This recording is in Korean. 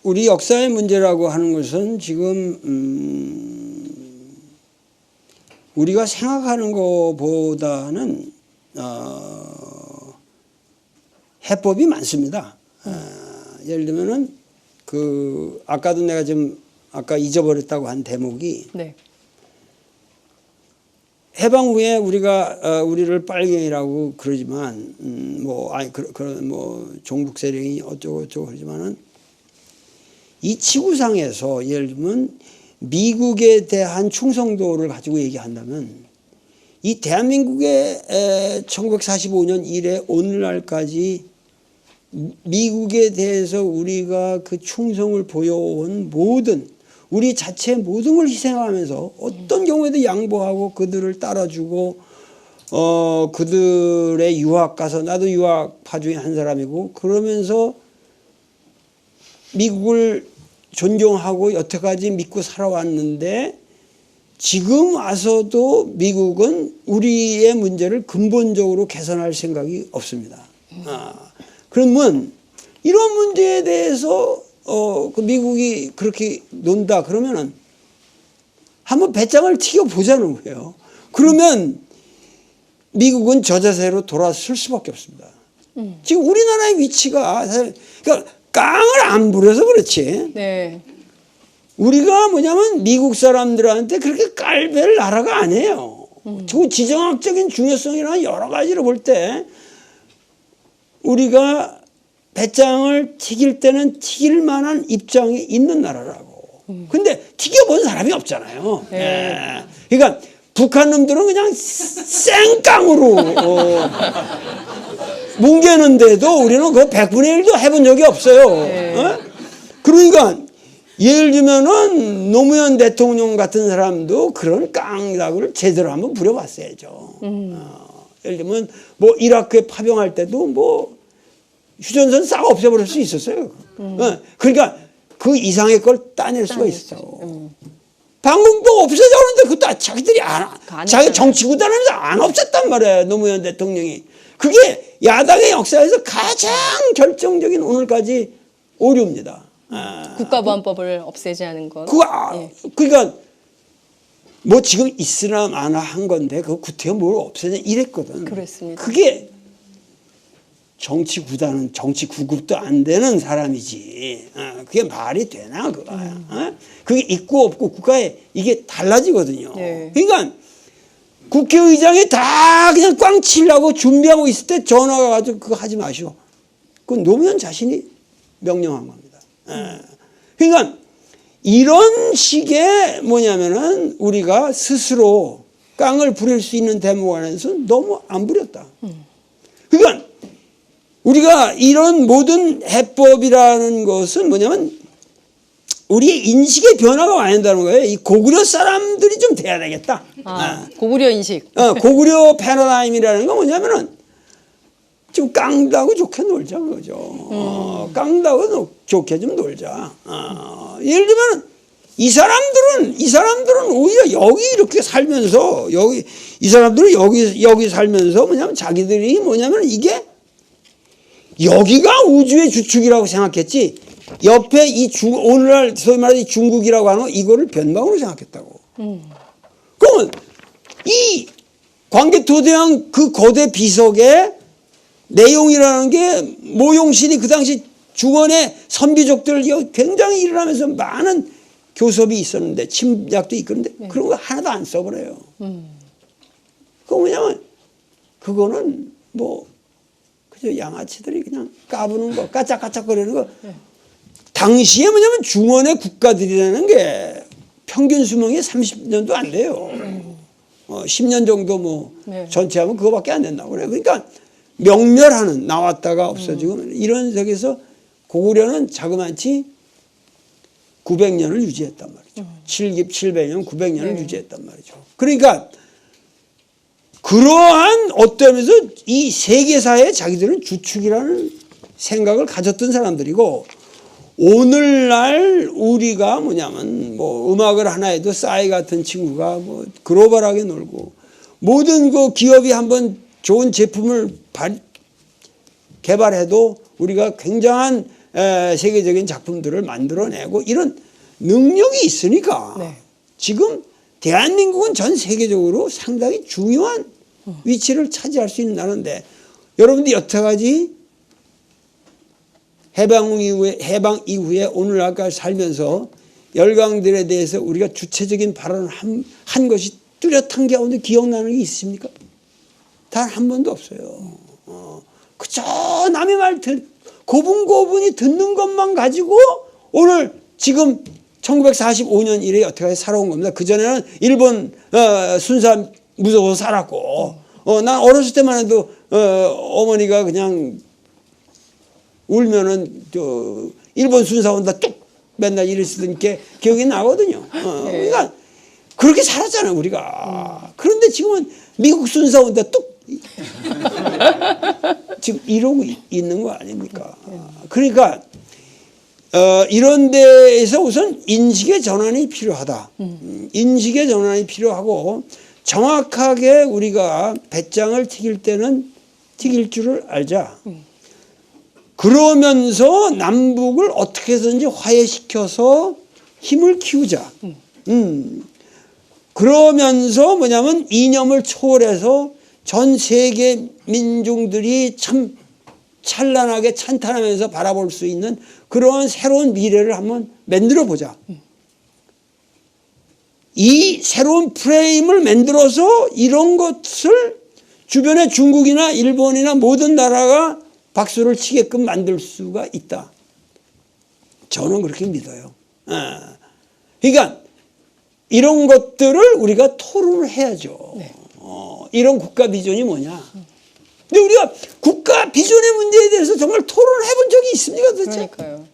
우리 역사의 문제라고 하는 것은 지금 우리가 생각하는 것보다는 해법이 많습니다. 예를 들면은 아까도 내가 좀 아까 잊어버렸다고 한 대목이 네. 해방 후에 우리가 우리를 빨갱이라고 그러지만 종북 세력이 어쩌고 그러지만은 이 지구상에서 예를 들면 미국에 대한 충성도를 가지고 얘기한다면 이 대한민국의 1945년 이래 오늘날까지 미국에 대해서 우리가 그 충성을 보여온 모든 우리 자체의 모든 걸 희생하면서 어떤 경우에도 양보하고 그들을 따라주고 그들의 유학 가서 나도 유학파 중에 한 사람이고 그러면서 미국을 존경하고 여태까지 믿고 살아왔는데 지금 와서도 미국은 우리의 문제를 근본적으로 개선할 생각이 없습니다. 그러면 이런 문제에 대해서 그 미국이 그렇게 논다 그러면은 한번 배짱을 튀겨보자는 거예요. 그러면 미국은 저자세로 돌아설 수밖에 없습니다. 지금 우리나라의 위치가 그러니까 깡을 안 부려서 그렇지. 네. 우리가 뭐냐면 미국 사람들한테 그렇게 깔벨 나라가 아니에요. 그 지정학적인 중요성이나 여러 가지로 볼 때 우리가 배짱을 튀길 때는 튀길 만한 입장이 있는 나라라고. 근데 튀겨본 사람이 없잖아요. 네. 그러니까 북한 놈들은 그냥 생깡으로 뭉개는데도 우리는 그 100분의 1도 해본 적이 없어요. 네. 그러니까 예를 들면은 노무현 대통령 같은 사람도 그런 깡다구를 제대로 한번 부려봤어야죠. 예를 들면 뭐 이라크에 파병할 때도 뭐 휴전선 싹 없애버릴 수 있었어요. 그러니까 그 이상의 걸 따낼 수가 있어요. 방공도 없애자는데 그것도 자기들이 자기 정치구단하면서 안 없앴단 말이에요. 노무현 대통령이. 그게 야당의 역사에서 가장 결정적인 오늘까지 오류입니다. 국가보안법을 없애지 않은 것. 그러니까 뭐 지금 있으나 마나 한 건데 그 구태여 뭘 없애냐 이랬거든. 그렇습니다. 그게 정치 구단은 정치 구급도 안 되는 사람이지. 그게 말이 되나 그거야. 그게 있고 없고 국가에 이게 달라지거든요. 네. 그러니까 국회의장이 다 그냥 꽝 치려고 준비하고 있을 때 전화가 가지고 그거 하지 마시오. 그건 노무현 자신이 명령한 겁니다. 그러니까 이런 식의 뭐냐면은 우리가 스스로 깡을 부릴 수 있는 대목 안에서 너무 안 부렸다. 그러니까 우리가 이런 모든 해법이라는 것은 뭐냐면 우리의 인식의 변화가 와야 된다는 거예요. 이 고구려 사람들이 좀 돼야 되겠다. 고구려 인식. 고구려 패러다임이라는 건 뭐냐면은 좀 깡다고 좋게 놀자 그거죠. 깡다고 좋게 좀 놀자. 예를 들면 이 사람들은 오히려 여기 이렇게 살면서 이 사람들은 여기 살면서 뭐냐면 자기들이 뭐냐면 이게 여기가 우주의 주축이라고 생각했지 옆에 오늘날 소위 말하는 중국이라고 하는 거 이거를 변방으로 생각했다고. 그러면 이 광개토대왕 그 거대 비석의 내용이라는 게 모용신이 그 당시 중원의 선비족들 굉장히 일어나면서 많은 교섭이 있었는데 침략도 있었는데 네. 그런 거 하나도 안 써버려요. 그거 뭐냐면 그거는 뭐 그저 양아치들이 그냥 까부는 거 까짝까짝거리는 거. 네. 당시에 뭐냐면 중원의 국가들이라는 게 평균 수명이 30년도 안 돼요. 10년 정도 뭐 네. 전체하면 그거밖에 안 된다고 그래요. 그러니까 명멸하는 나왔다가 없어지고 이런 속에서 고구려는 자그마치 900년을 유지했단 말이죠. 700년, 900년을 네. 유지했단 말이죠. 그러니까 그러한 어떤 면에서 이 세계사에 자기들은 주축이라는 생각을 가졌던 사람들이고 오늘날 우리가 뭐냐면 뭐 음악을 하나 해도 싸이 같은 친구가 뭐 글로벌하게 놀고 모든 그 기업이 한번 좋은 제품을 개발해도 우리가 굉장한 세계적인 작품들을 만들어내고 이런 능력이 있으니까 네. 지금 대한민국은 전 세계적으로 상당히 중요한 위치를 차지할 수 있는다는데 여러분들 여태까지 해방 이후에 오늘날까지 살면서 열강들에 대해서 우리가 주체적인 발언을 한 것이 뚜렷한 게 오늘 기억나는 게 있습니까? 단 한 번도 없어요. 그저 남의 말 고분고분히 듣는 것만 가지고 오늘 지금 1945년 이래 여태까지 살아온 겁니다. 그전에는 일본 순사 무서워서 살았고 난 어렸을 때만 해도 어머니가 그냥 울면은 일본 순사 온다 뚝 맨날 이랬던 게 기억이 나거든요. 그러니까 그렇게 살았잖아요 우리가. 그런데 지금은 미국 순사 온다 뚝 지금 이러고 있는 거 아닙니까? 그러니까 이런 데에서 우선 인식의 전환이 필요하다. 인식의 전환이 필요하고 정확하게 우리가 배짱을 튀길 때는 튀길 줄을 알자. 그러면서 남북을 어떻게 해서든지 화해시켜서 힘을 키우자. 그러면서 뭐냐면 이념을 초월해서 전 세계 민중들이 참 찬란하게 찬탄하면서 바라볼 수 있는 그러한 새로운 미래를 한번 만들어 보자. 이 새로운 프레임을 만들어서 이런 것을 주변에 중국이나 일본이나 모든 나라가 박수를 치게끔 만들 수가 있다. 저는 그렇게 믿어요. 그러니까 이런 것들을 우리가 토론을 해야죠. 네. 이런 국가 비전이 뭐냐. 근데 우리가 국가 비전의 문제에 대해서 정말 토론을 해본 적이 있습니까 도대체? 그러니까요.